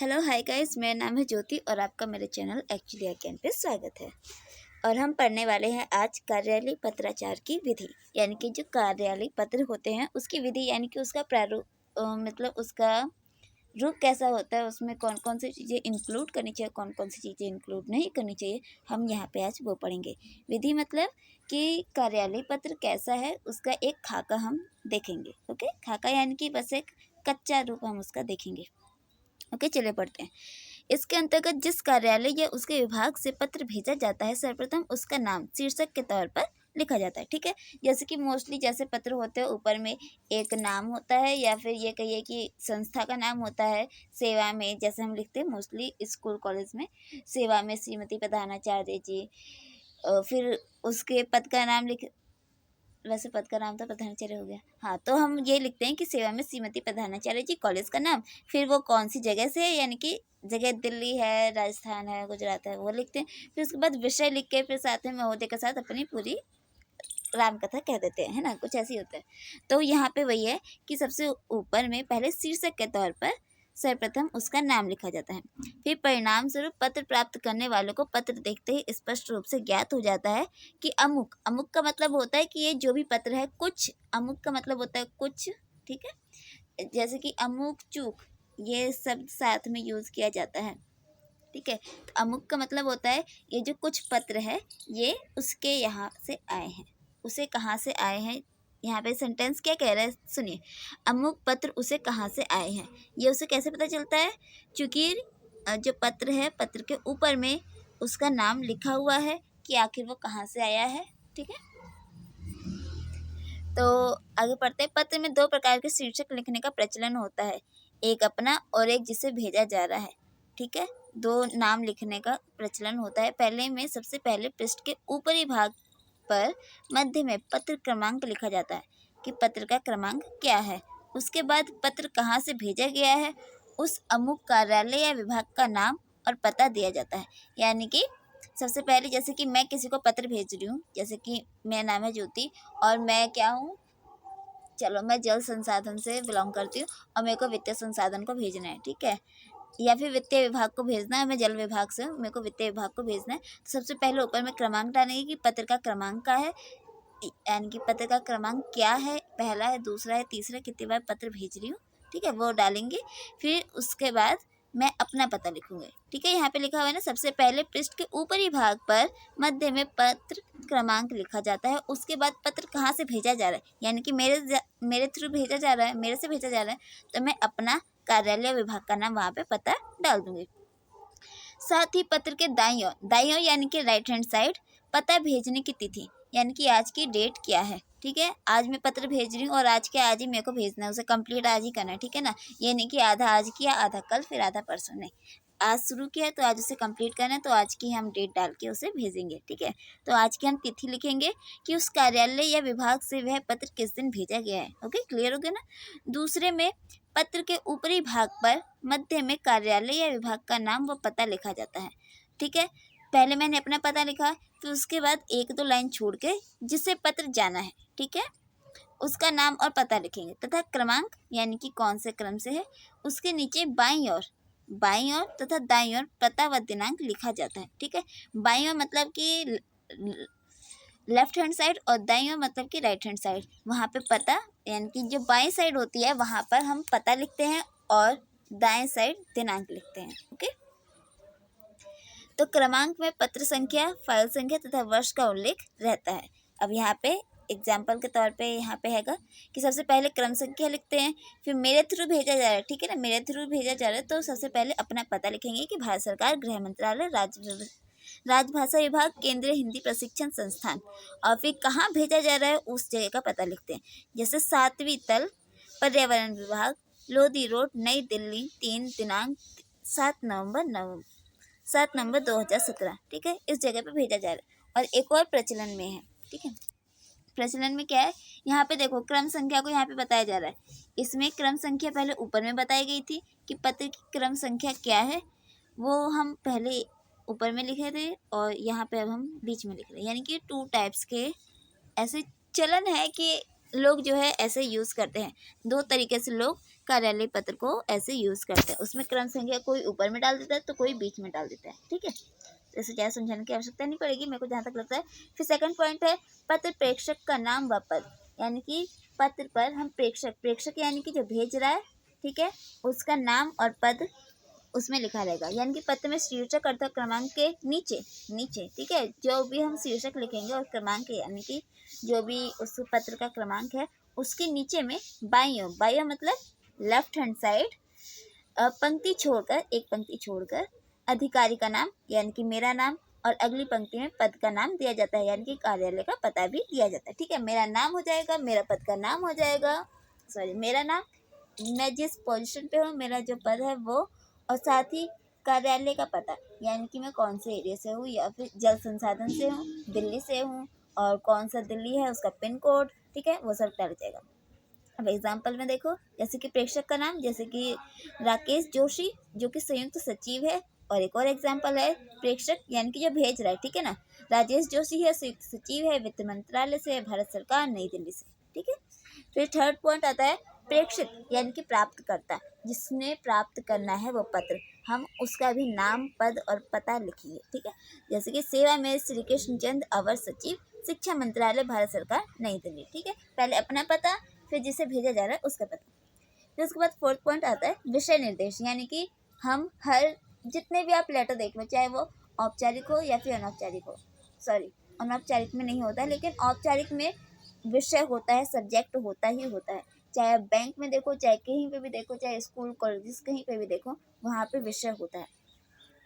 Hello hi guys, मेरा नाम है ज्योति और आपका मेरे चैनल एक्चुअली अगेन पे स्वागत है। और हम पढ़ने वाले हैं आज कार्यालय पत्राचार की विधि, यानी कि जो कार्यालय पत्र होते हैं उसकी विधि, यानी कि उसका प्रारूप मतलब उसका रूप कैसा होता है, उसमें कौन कौन सी चीज़ें इंक्लूड करनी चाहिए, कौन कौन सी चीज़ें इंक्लूड नहीं करनी चाहिए, हम यहाँ पे आज वो पढ़ेंगे। विधि मतलब कि कार्यालय पत्र कैसा है उसका एक खाका हम देखेंगे। ओके, खाका यानी कि बस एक कच्चा रूप हम उसका देखेंगे। ओके, चलिए पढ़ते हैं। इसके अंतर्गत जिस कार्यालय या उसके विभाग से पत्र भेजा जाता है, सर्वप्रथम उसका नाम शीर्षक के तौर पर लिखा जाता है। ठीक है, जैसे कि मोस्टली जैसे पत्र होते हैं ऊपर में एक नाम होता है, या फिर ये कहिए कि संस्था का नाम होता है। सेवा में जैसे हम लिखते हैं मोस्टली स्कूल कॉलेज में, सेवा में श्रीमती प्रधानाचार्य जी। फिर उसके पद का नाम लिख, वैसे पद का नाम तो प्रधानाचार्य हो गया। हाँ, तो हम ये लिखते हैं कि सेवा में श्रीमती प्रधानाचार्य जी, कॉलेज का नाम, फिर वो कौन सी जगह से है, यानी कि जगह दिल्ली है, राजस्थान है, गुजरात है, वो लिखते हैं। फिर उसके बाद विषय लिख के फिर साथ में महोदय के साथ अपनी पूरी रामकथा कह देते हैं, है ना, कुछ ऐसे ही होता है। तो यहाँ पे वही है कि सबसे ऊपर में पहले शीर्षक के तौर पर सर्वप्रथम उसका नाम लिखा जाता है। फिर परिणाम स्वरूप पत्र प्राप्त करने वालों को पत्र देखते ही स्पष्ट रूप से ज्ञात हो जाता है कि अमुक, अमुक का मतलब होता है कि ये जो भी पत्र है कुछ, अमुक का मतलब होता है कुछ। ठीक है, जैसे कि अमुक चूक, ये शब्द साथ में यूज किया जाता है। ठीक है, तो अमुक का मतलब होता है ये जो कुछ पत्र है ये उसके यहाँ से आए हैं, उसे कहाँ से आए हैं। यहाँ पे सेंटेंस क्या कह रहा है, सुनिए। अमुक पत्र उसे कहाँ से आए हैं, ये उसे कैसे पता चलता है? क्योंकि जो पत्र है, पत्र के ऊपर में उसका नाम लिखा हुआ है कि आखिर वो कहाँ से आया है। ठीक है, तो आगे पढ़ते हैं। पत्र में दो प्रकार के शीर्षक लिखने का प्रचलन होता है, एक अपना और एक जिसे भेजा जा रहा है। ठीक है, दो नाम लिखने का प्रचलन होता है। पहले में सबसे पहले पृष्ठ के ऊपरी भाग पर मध्य में पत्र क्रमांक लिखा जाता है कि पत्र का क्रमांक क्या है। उसके बाद पत्र कहाँ से भेजा गया है, उस अमुक कार्यालय या विभाग का नाम और पता दिया जाता है। यानी कि सबसे पहले जैसे कि मैं किसी को पत्र भेज रही हूँ, जैसे कि मेरा नाम है ज्योति और मैं क्या हूँ, चलो मैं जल संसाधन से बिलोंग करती हूँ और मेरे को वित्तीय संसाधन को भेजना है। ठीक है, या फिर वित्तीय विभाग को भेजना है, मैं जल विभाग से हूँ, मेरे को वित्तीय विभाग को भेजना है। तो सबसे पहले ऊपर में क्रमांक डालेंगे कि पत्र का क्रमांक क्या है, यानी कि पत्र का क्रमांक क्या है, पहला है, दूसरा है, तीसरा, कितनी बार पत्र भेज रही हूँ। ठीक है, वो डालेंगे। फिर उसके बाद मैं अपना पता लिखूंगी। ठीक है, यहाँ पे लिखा हुआ है ना, सबसे पहले पृष्ठ के ऊपरी भाग पर मध्य में पत्र क्रमांक लिखा जाता है। उसके बाद पत्र कहाँ से भेजा जा रहा है, यानी कि मेरे थ्रू भेजा जा रहा है, मेरे से भेजा जा रहा है, तो मैं अपना कार्यालय विभाग का नाम वहाँ पे पता डाल दूंगी। साथ ही पत्र के दाईं ओर यानी कि राइट हैंड साइड पता भेजने की तिथि, यानी कि आज की डेट क्या है। ठीक है, आज मैं पत्र भेज रही हूँ और आज के आज ही मेरे को भेजना है, उसे कंप्लीट आज ही करना है। ठीक है ना, ये नहीं कि आधा आज किया, आधा कल, फिर आधा परसों, नहीं। आज शुरू किया है तो आज उसे कंप्लीट करना है, तो आज की हम डेट डाल के उसे भेजेंगे। ठीक है, तो आज की हम तिथि लिखेंगे कि उस कार्यालय या विभाग से वह पत्र किस दिन भेजा गया है। ओके, क्लियर हो गया ना। दूसरे में पत्र के ऊपरी भाग पर मध्य में कार्यालय या विभाग का नाम व पता लिखा जाता है। ठीक है, पहले मैंने अपना पता लिखा, फिर उसके बाद एक दो लाइन छोड़ के जिसे पत्र जाना है, ठीक है, उसका नाम और पता लिखेंगे तथा क्रमांक, यानी कि कौन से क्रम से है, उसके नीचे बाईं ओर तथा दाईं ओर पता व दिनांक लिखा जाता है। ठीक है, बाईं ओर मतलब कि लेफ्ट हैंड साइड और दाईं ओर मतलब कि राइट हैंड साइड, वहाँ पे पता, यानी कि जो बाईं साइड होती है वहाँ पर हम पता लिखते हैं और दाएं साइड दिनांक लिखते हैं। ओके, तो क्रमांक में पत्र संख्या, फाइल संख्या तथा वर्ष का उल्लेख रहता है। अब यहाँ पे एग्जाम्पल के तौर पे यहाँ पे हैगा कि सबसे पहले क्रम संख्या लिखते हैं, फिर मेरे थ्रू भेजा जा रहा है। ठीक है ना, मेरे थ्रू भेजा जा रहा है तो सबसे पहले अपना पता लिखेंगे कि भारत सरकार, गृह मंत्रालय, राजभाषा विभाग, केंद्रीय हिंदी प्रशिक्षण संस्थान, और फिर कहाँ भेजा जा रहा है उस जगह का पता लिखते हैं। जैसे 7वीं तल, पर्यावरण विभाग, लोधी रोड, नई दिल्ली, 3 दिनांक 7 नवंबर 2017। ठीक है, इस जगह पे भेजा जा रहा है। और एक और प्रचलन में है। ठीक है, प्रचलन में क्या है, यहाँ पे देखो क्रम संख्या को यहाँ पे बताया जा रहा है। इसमें क्रम संख्या पहले ऊपर में बताई गई थी कि पत्र की क्रम संख्या क्या है, वो हम पहले ऊपर में लिखे थे और यहाँ पे अब हम बीच में लिख रहे हैं। यानी कि 2 टाइप्स के ऐसे चलन है कि लोग जो है ऐसे यूज़ करते हैं, 2 तरीके से लोग कार्यालय पत्र को ऐसे यूज़ करते हैं। उसमें क्रम संख्या कोई ऊपर में डाल देता है तो कोई बीच में डाल देता है, ठीक है। तो इसे ज़्यादा समझाने की आवश्यकता नहीं पड़ेगी मेरे को जहाँ तक लगता है। फिर सेकंड पॉइंट है पत्र प्रेषक का नाम व पद, यानी कि पत्र पर हम प्रेषक यानी कि जो भेज रहा है, ठीक है, उसका नाम और पद उसमें लिखा रहेगा। यानी कि पत्र में शीर्षक अर्थात क्रमांक के नीचे, ठीक है, जो भी हम शीर्षक लिखेंगे और क्रमांक के यानी कि जो भी उस पत्र का क्रमांक है उसके नीचे में बाइयों मतलब लेफ्ट हैंड साइड एक पंक्ति छोड़कर अधिकारी का नाम यानी कि मेरा नाम और अगली पंक्ति में पद का नाम दिया जाता है, यानी कि कार्यालय का पता भी दिया जाता है, ठीक है। मेरा नाम हो जाएगा, मेरा पद का नाम हो जाएगा, मेरा नाम, मैं जिस पोजीशन पे हूँ, मेरा जो पद है वो, और साथ ही कार्यालय का पता यानी कि मैं कौन से एरिया से हूँ या फिर जल संसाधन से हूँ, दिल्ली से हूँ, और कौन सा दिल्ली है उसका पिन कोड, ठीक है, वो सब डाल जाएगा। अब एग्जाम्पल में देखो, जैसे कि प्रेषक का नाम, जैसे कि राकेश जोशी जो कि संयुक्त सचिव है, और एक और एग्जाम्पल है प्रेषक यानी कि जो भेज रहा है, ठीक है ना, राजेश जोशी है, संयुक्त सचिव है, वित्त मंत्रालय से है, भारत सरकार, नई दिल्ली से, ठीक है। फिर थर्ड पॉइंट आता है प्रेषित यानी कि प्राप्तकर्ता, जिसने प्राप्त करना है वो पत्र, हम उसका भी नाम पद और पता लिखेंगे, ठीक है। जैसे कि सेवा में श्री कृष्ण चंद्र अवर सचिव, शिक्षा मंत्रालय, भारत सरकार, नई दिल्ली, ठीक है। पहले अपना पता, फिर जिसे भेजा जा रहा है उसका पता। फिर उसके बाद फोर्थ पॉइंट आता है विषय निर्देश, यानी कि हम हर जितने भी आप लेटर देख लो, चाहे वो औपचारिक हो या फिर अनौपचारिक हो, अनौपचारिक में नहीं होता है, लेकिन औपचारिक में विषय होता है, सब्जेक्ट होता ही होता है। चाहे आप बैंक में देखो, चाहे कहीं पे भी देखो, चाहे स्कूल कॉलेज कहीं पे भी देखो, वहाँ पे विषय होता है,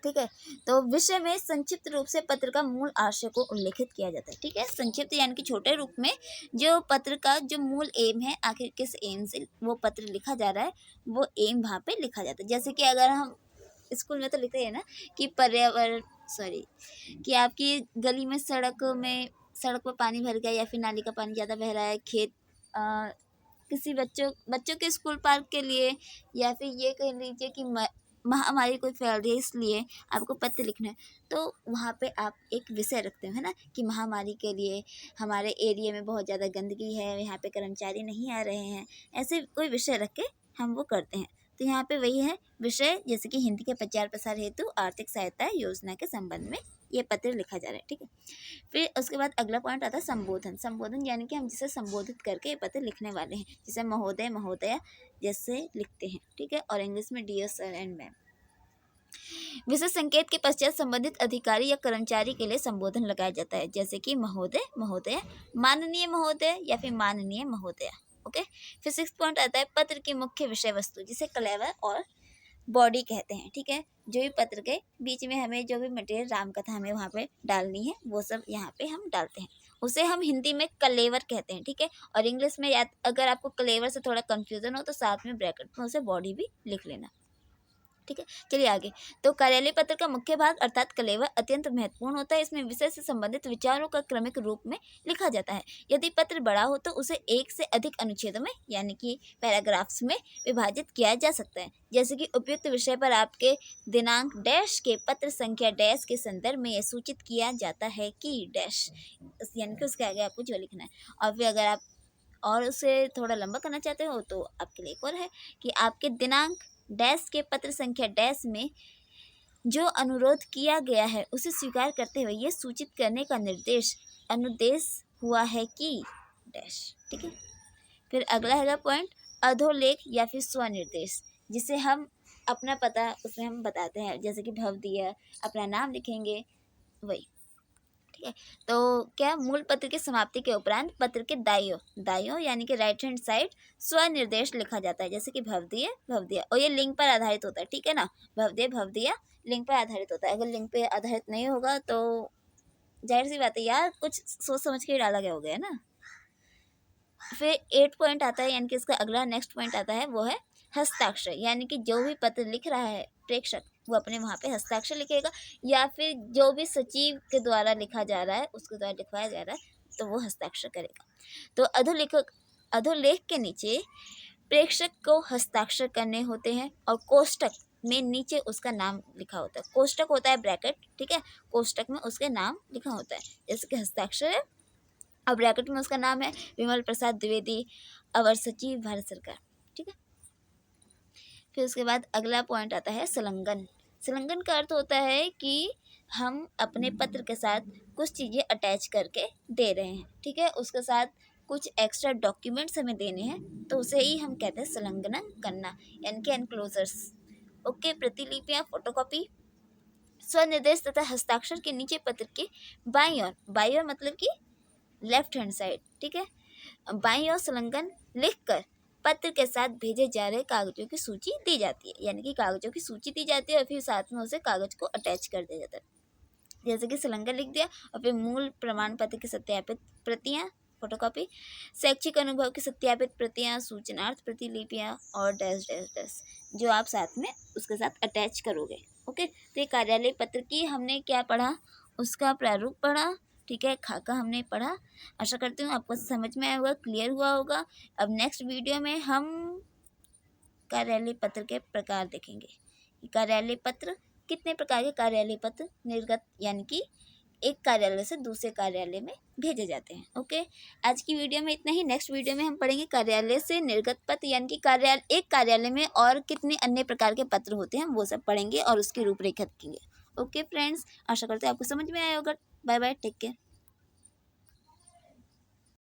ठीक है। तो विषय में संक्षिप्त रूप से पत्र का मूल आशय को उल्लेखित किया जाता है, ठीक है। संक्षिप्त यानी कि छोटे रूप में जो पत्र का जो मूल एम है, आखिर किस एम से वो पत्र लिखा जा रहा है, वो एम वहाँ पे लिखा जाता है। जैसे कि अगर हम स्कूल में तो लिखते हैं ना कि कि आपकी गली में सड़क पर पानी भर गया या फिर नाली का पानी ज़्यादा बह रहा है, किसी बच्चों के स्कूल पार्क के लिए, या फिर ये कह लीजिए कि महामारी कोई फैल रही है इसलिए आपको पत्र लिखना है, तो वहाँ पे आप एक विषय रखते हो, है ना, कि महामारी के लिए हमारे एरिया में बहुत ज़्यादा गंदगी है, यहाँ पे कर्मचारी नहीं आ रहे हैं, ऐसे कोई विषय रख के हम वो करते हैं। तो यहाँ पे वही है विषय, जैसे कि हिंदी के प्रचार प्रसार हेतु आर्थिक सहायता योजना के संबंध में ये पत्र लिखा जा रहा है, ठीक है। फिर उसके बाद अगला पॉइंट आता है संबोधन यानी कि हम जिसे संबोधित करके ये पत्र लिखने वाले हैं, जिसे महोदय महोदया जैसे लिखते हैं, ठीक है, और इंग्लिश में डियर सर एंड मैम। विशेष संकेत के पश्चात संबंधित अधिकारी या कर्मचारी के लिए संबोधन लगाया जाता है, जैसे कि महोदय महोदया, माननीय महोदय या फिर माननीय महोदया, ओके। फिर 6 पॉइंट आता है पत्र की मुख्य विषय वस्तु, जिसे कलेवर और बॉडी कहते हैं, ठीक है। जो भी पत्र के बीच में हमें जो भी मटेरियल रामकथा हमें वहाँ पे डालनी है, वो सब यहाँ पे हम डालते हैं, उसे हम हिंदी में कलेवर कहते हैं, ठीक है। और इंग्लिश में अगर आपको कलेवर से थोड़ा कंफ्यूजन हो तो साथ में ब्रैकेट में उसे बॉडी भी लिख लेना, ठीक है। चलिए आगे। तो कार्यालय पत्र का मुख्य भाग अर्थात कलेवर अत्यंत महत्वपूर्ण होता है। इसमें विषय से संबंधित विचारों का क्रमिक रूप में लिखा जाता है। यदि पत्र बड़ा हो तो उसे एक से अधिक अनुच्छेदों में यानी कि पैराग्राफ्स में विभाजित किया जा सकता है। जैसे कि उपयुक्त विषय पर आपके दिनांक डैश के पत्र संख्या डैश के संदर्भ में यह सूचित किया जाता है कि डैश, यानी कि उसके आगे आपको जो लिखना है। और फिर अगर आप और उसे थोड़ा लंबा करना चाहते हो तो आपके लिए एक और है कि आपके दिनांक डैश के पत्र संख्या डैश में जो अनुरोध किया गया है उसे स्वीकार करते हुए यह सूचित करने का अनुदेश हुआ है कि डैश, ठीक है। फिर अगला है पॉइंट अधोलेख या फिर स्वनिर्देश, जिसे हम अपना पता उसमें हम बताते हैं, जैसे कि भव दिया, अपना नाम लिखेंगे, वही, ठीक है। तो क्या मूल पत्र की समाप्ति के उपरांत पत्र के दाइयों यानी कि राइट हैंड साइड स्वनिर्देश लिखा जाता है, जैसे कि भव दिया, और ये लिंक पर आधारित होता है, ठीक है ना। भव दिया लिंक पर आधारित होता है। अगर लिंक पे आधारित नहीं होगा तो जाहिर सी बात है यार, कुछ सोच समझ के डाला गया हो गया ना। फिर 8 पॉइंट आता है, यानी कि इसका अगला नेक्स्ट पॉइंट आता है, वो है हस्ताक्षर, यानी कि जो भी पत्र लिख रहा है प्रेषक वो अपने वहाँ पे हस्ताक्षर लिखेगा, या फिर जो भी सचिव के द्वारा लिखा जा रहा है उसके द्वारा लिखवाया जा रहा है तो वो हस्ताक्षर करेगा। तो अधोलेख के नीचे प्रेषक को हस्ताक्षर करने होते हैं, और कोष्टक में नीचे उसका नाम लिखा होता है। कोष्टक होता है ब्रैकेट, ठीक है, कोष्टक में उसके नाम लिखा होता है, जैसे कि हस्ताक्षर है और ब्रैकेट में उसका नाम है विमल प्रसाद द्विवेदी, अवर सचिव, भारत सरकार, ठीक है। फिर उसके बाद अगला पॉइंट आता है संलग्न। संलग्न का अर्थ होता है कि हम अपने पत्र के साथ कुछ चीज़ें अटैच करके दे रहे हैं, ठीक है, उसके साथ कुछ एक्स्ट्रा डॉक्यूमेंट्स हमें देने हैं, तो उसे ही हम कहते हैं संलग्न करना, यानी कि एनक्लोजर्स। ओके, प्रतिलिपियाँ, फोटोकॉपी, स्वनिर्देश तथा हस्ताक्षर के नीचे पत्र के बाईं ओर मतलब कि लेफ्ट हैंड साइड, ठीक है, बाईं ओर संलग्न लिखकर पत्र के साथ भेजे जा रहे कागजों की सूची दी जाती है, यानी कि कागजों की सूची दी जाती है और फिर साथ में उसे कागज को अटैच कर दिया जाता है। जैसे कि संलग्न लिख दिया और फिर मूल प्रमाण पत्र की सत्यापित प्रतियां, फोटोकॉपी, शैक्षिक अनुभव की सत्यापित प्रतियां, सूचनार्थ प्रतिलिपियां और डैश डैश डैश जो आप साथ में उसके साथ अटैच करोगे। ओके, तो ये कार्यालय पत्र की हमने क्या पढ़ा, उसका प्रारूप पढ़ा, ठीक है, खाका हमने पढ़ा। आशा करती हूँ आपको समझ में आया होगा, क्लियर हुआ होगा। अब नेक्स्ट वीडियो में हम कार्यालय पत्र के प्रकार देखेंगे। कार्यालय पत्र, कितने प्रकार के कार्यालय पत्र निर्गत यानी कि एक कार्यालय से दूसरे कार्यालय में भेजे जाते हैं। ओके, आज की वीडियो में इतना ही। नेक्स्ट वीडियो में हम पढ़ेंगे कार्यालय से निर्गत पत्र, यानी कि एक कार्यालय में और कितने अन्य प्रकार के पत्र होते हैं, वो सब पढ़ेंगे और उसकी रूपरेखा देखेंगे। ओके फ्रेंड्स, आशा करते हैं आपको समझ में आया होगा। Bye bye, take care.